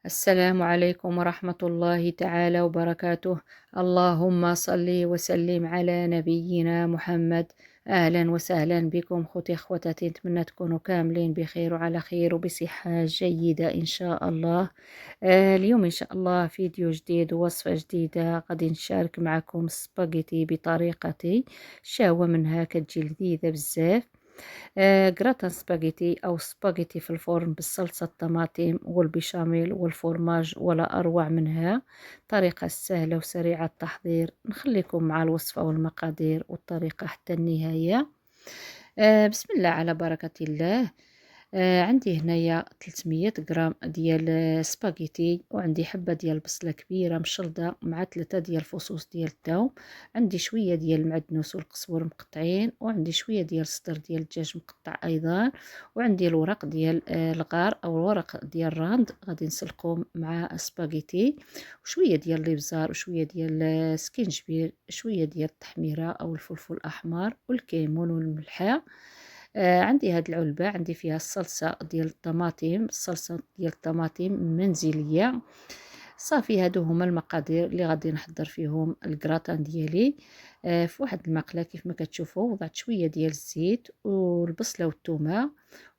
السلام عليكم ورحمة الله تعالى وبركاته. اللهم صل وسلم على نبينا محمد. أهلا وسهلا بكم خوتي خواتاتي، نتمنى تكونوا كاملين بخير وعلى خير وبصحة جيدة إن شاء الله. اليوم إن شاء الله فيديو جديد ووصفة جديدة، غادي نشارك معكم سباغيتي بطريقتي. شهوة منها كتجي لذيذة بزاف. جراتان سباغيتي أو سباغيتي في الفرن بالصلصة الطماطم والبيشاميل والفرماج، ولا أروع منها. طريقة سهلة وسريعة التحضير، نخليكم مع الوصفة والمقادير والطريقة حتى النهاية. بسم الله على بركة الله. عندي هنايا 300 غرام ديال سباغيتي، وعندي حبة ديال بصلة كبيرة مشلضة مع 3 ديال فصوص ديال الثوم. عندي شوية ديال المعدنوس والقزبر مقطعين، وعندي شوية ديال صدر ديال الدجاج مقطع أيضا، وعندي الورق ديال الغار أو الورق ديال الراند غادي نسلقو مع سباغيتي، وشوية ديال الابزار وشوية ديال سكينجبير، شوية ديال التحميرة أو الفلفل الأحمر والكمون والملحة. عندي هاد العلبة عندي فيها الصلصة ديال الطماطم، الصلصة ديال الطماطم منزلية. صافي هادو هما المقادير اللي غادي نحضر فيهم الكراتان ديالي. في واحد المقلة كيف ما كتشوفوا وضعت شوية ديال الزيت والبصلة والثومة،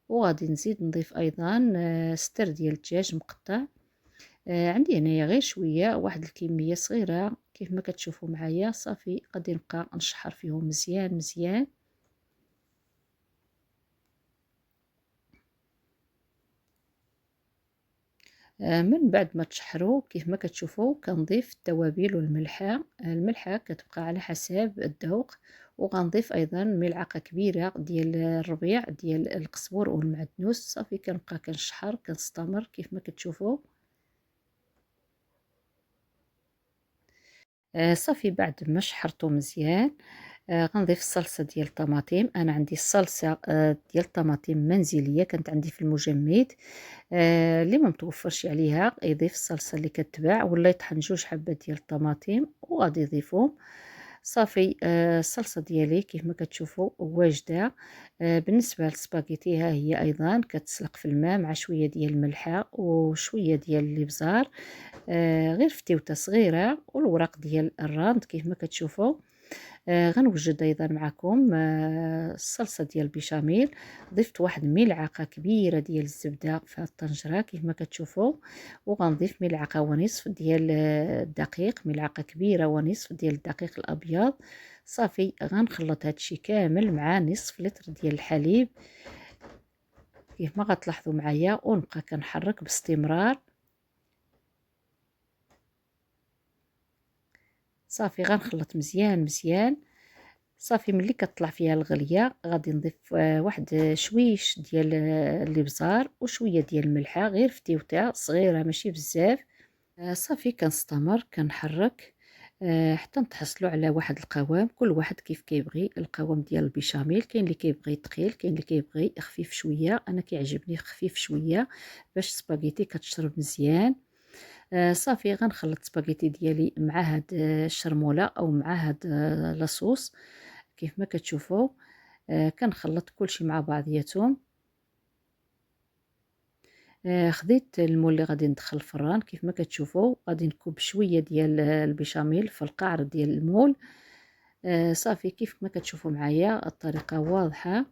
وغادي نزيد نضيف ايضا ستر ديال الدجاج مقطع. عندي هنايا غير شوية، واحد الكمية صغيرة كيف ما كتشوفوا معايا. صافي غادي نبقى نشحر فيهم مزيان مزيان. من بعد ما تشحروا كيف ما كتشوفوا كنضيف التوابل والملحة. الملحة كتبقى على حساب الذوق، وغنضيف ايضا ملعقة كبيرة ديال الربيع ديال القزبر والمعدنوس. صافي كنبقى كنشحر كنستمر كيف ما كتشوفوا. صافي بعد ما شحرته مزيان غنضيف الصلصة ديال الطماطم. انا عندي الصلصة ديال الطماطم منزلية، كانت عندي في المجمد. اللي ما متوفرش عليها يضيف الصلصة اللي كتباع، ولا يطحن 2 حبات ديال الطماطم وغادي يضيفهم. صافي الصلصة ديالي كيف ما كتشوفوا واجدة. بالنسبة للسباغيتي ها هي ايضا كتسلق في الماء مع شوية ديال الملحة وشوية ديال الابزار، غير فتيوته صغيرة، والورق ديال الراند كيف ما كتشوفوا. غنوجد ايضا معكم الصلصه ديال البيشاميل. ضفت واحد ملعقه كبيره ديال الزبده في هاد الطنجره كيف ما كتشوفوا، وغنضيف ملعقه ونصف ديال الدقيق، ملعقه كبيره ونصف ديال الدقيق الابيض. صافي غنخلط هادشي كامل مع نصف لتر ديال الحليب كيف ما غتلاحظوا معايا، ونبقى كنحرك باستمرار. صافي غنخلط مزيان مزيان. صافي ملي كطلع فيها الغليه غادي نضيف واحد شويش ديال الابزار وشويه ديال الملحه، غير فتيوته صغيره ماشي بزاف. صافي كنستمر كنحرك حتى نتحصلوا على واحد القوام، كل واحد كيف كيبغي القوام ديال البيشاميل. كاين اللي كيبغي ثقيل، كاين اللي كيبغي خفيف شويه، انا كيعجبني خفيف شويه باش سباغيتي كتشرب مزيان. صافي غنخلط سباغيتي ديالي مع هاد الشرموله او مع هاد لاصوص كيف ما كتشوفوا. كنخلط كلشي مع بعضياتهم. خديت المول اللي غادي ندخل الفران كيف ما كتشوفوا، غادي نكب شويه ديال البيشاميل في القعر ديال المول. صافي كيف ما كتشوفوا معايا الطريقه واضحه.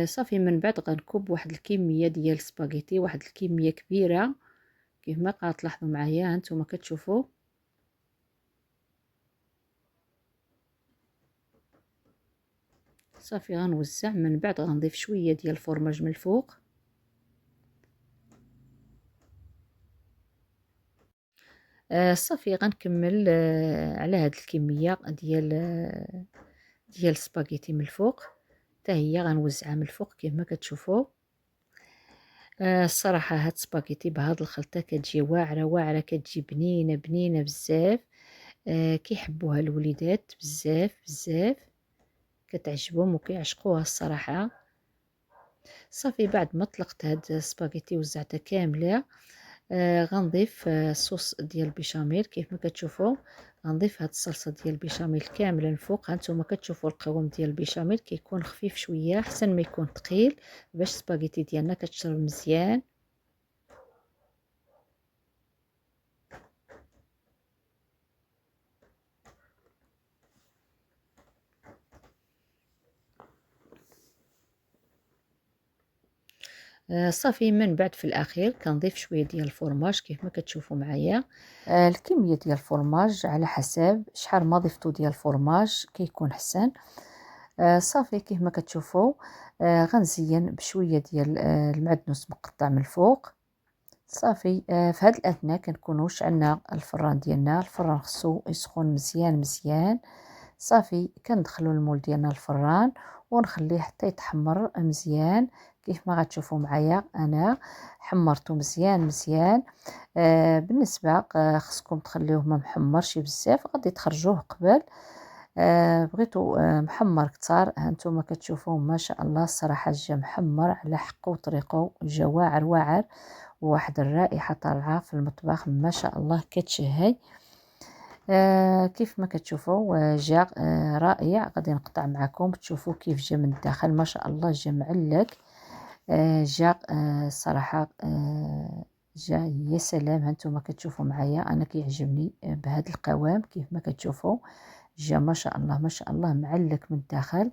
صافي من بعد غنكب واحد الكميه ديال سباغيتي، واحد الكميه كبيره كيف ما غتلاحظوا معايا هانتوما كتشوفوا. صافي غنوزع، من بعد غنضيف شويه ديال الفرماج من الفوق. صافي غنكمل على هاد الكميه ديال السباغيتي من الفوق، حتى هي غنوزعها من الفوق كيف ما كتشوفوا. الصراحه هاد السباغيتي بهاد الخلطه كتجي واعره واعره، كتجي بنينه بنينه بزاف. كيحبوها الوليدات بزاف بزاف، كتعجبهم وكيعشقوها الصراحه. صافي بعد ما طلقت هاد السباغيتي وزعتها كامله، غنضيف الصوص ديال البيشاميل كيف ما كتشوفوا. غنضيف هاد الصلصه ديال البيشاميل كامله الفوق. هانتوما كتشوفوا القوام ديال البيشاميل كيكون خفيف شويه احسن ما يكون ثقيل باش السباغيتي ديالنا كتشرب مزيان. صافي من بعد في الاخير كنضيف شويه ديال الفرماج كيف ما كتشوفوا معايا. الكميه ديال الفرماج على حسب شحال ما ضفتو ديال الفرماج كيكون حسن. صافي كيف ما كتشوفوا. غنزين بشويه ديال المعدنوس مقطع من الفوق. صافي في هاد الاثناء كنكونوا شعلنا الفران ديالنا. الفران خصو يسخن مزيان مزيان. صافي كندخلوا المول ديالنا الفران ونخليه حتى يتحمر مزيان كيف ما غتشوفوا معايا. انا حمرته مزيان مزيان. بالنسبه خصكم تخليوه ما محمرش بزاف غادي تخرجوه قبل. بغيتو محمر كتار. هانتوما كتشوفوا ما شاء الله الصراحه جا محمر على حقه وطريقه، جا واعر واعر وواحد الرائحه طالعه في المطبخ ما شاء الله كتشهي. كيف ما كتشوفوا جا رائع. غادي نقطع معكم تشوفوا كيف جا من الداخل ما شاء الله جا معلق. جا صراحه جا يا سلام. هانتوما كتشوفوا معايا انا كيعجبني بهذا القوام كيف ما كتشوفوا جا ما شاء الله ما شاء الله معلق من الداخل.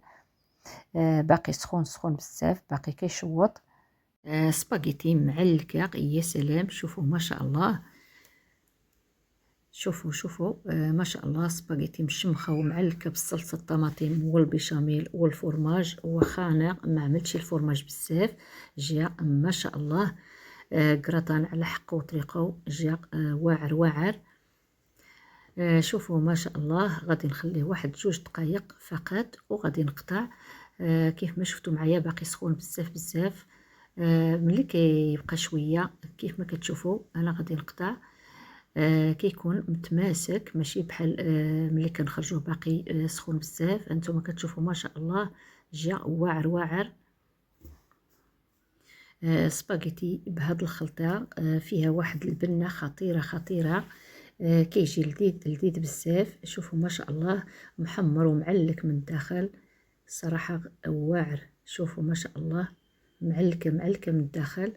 باقي سخون سخون بزاف باقي كيشوط. سباغيتي معلقه يا سلام. شوفوا ما شاء الله. شوفوا شوفوا ما شاء الله سباغيتي مشمخه ومعلكه بالصلصه الطماطم والبيشاميل والفرماج. واخا انا ما عملتش الفرماج بزاف جا ما شاء الله كراتان على حقه وطريقه. جا واعر واعر. شوفوا ما شاء الله. غادي نخليه واحد 2 دقائق فقط وغادي نقطع. كيف ما شفتوا معايا باقي سخون بزاف بزاف. ملي كيبقى شويه كيف ما كتشوفوا انا غادي نقطع. كيكون متماسك ماشي بحال ملي كنخرجوه باقي سخون بزاف. انتم كتشوفوا ما شاء الله جا واعر واعر. سباغيتي بهاد الخلطه فيها واحد البنه خطيره خطيره. كيجي لذيذ لذيذ بزاف. شوفوا ما شاء الله محمر ومعلك من الداخل صراحه واعر. شوفوا ما شاء الله معلكه معلكه من الداخل.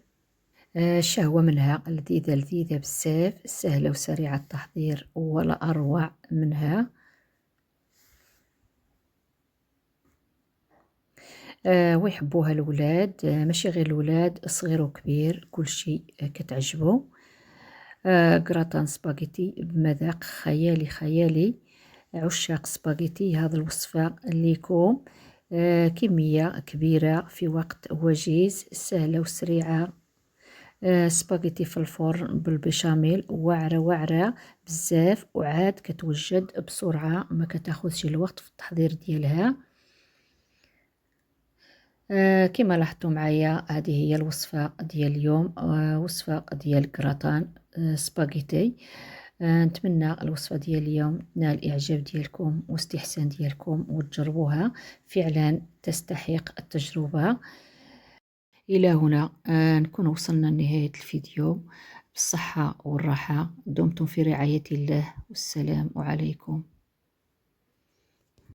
الشهوة منها لذيذة لذيذة بزاف سهلة وسريعة التحضير ولا أروع منها. ويحبوها الولاد ماشي غير الولاد صغير وكبير كلشي كتعجبو. كراتان سباغيتي بمذاق خيالي خيالي. عشاق سباغيتي هذا الوصفة ليكم. كمية كبيرة في وقت وجيز سهلة وسريعة. سباغيتي في الفرن بالبشاميل واعرة واعرة بزاف وعاد كتوجد بسرعة ما كتاخذش الوقت في التحضير ديالها. كما لاحظتوا معايا هذه هي الوصفة ديال اليوم. وصفة ديال كراتان سباغيتي. نتمنى الوصفة ديال اليوم تنال الإعجاب ديالكم واستحسان ديالكم وتجربوها فعلا تستحق التجربة. إلى هنا نكون وصلنا لنهاية الفيديو. بالصحة والراحة دمتم في رعاية الله والسلام عليكم.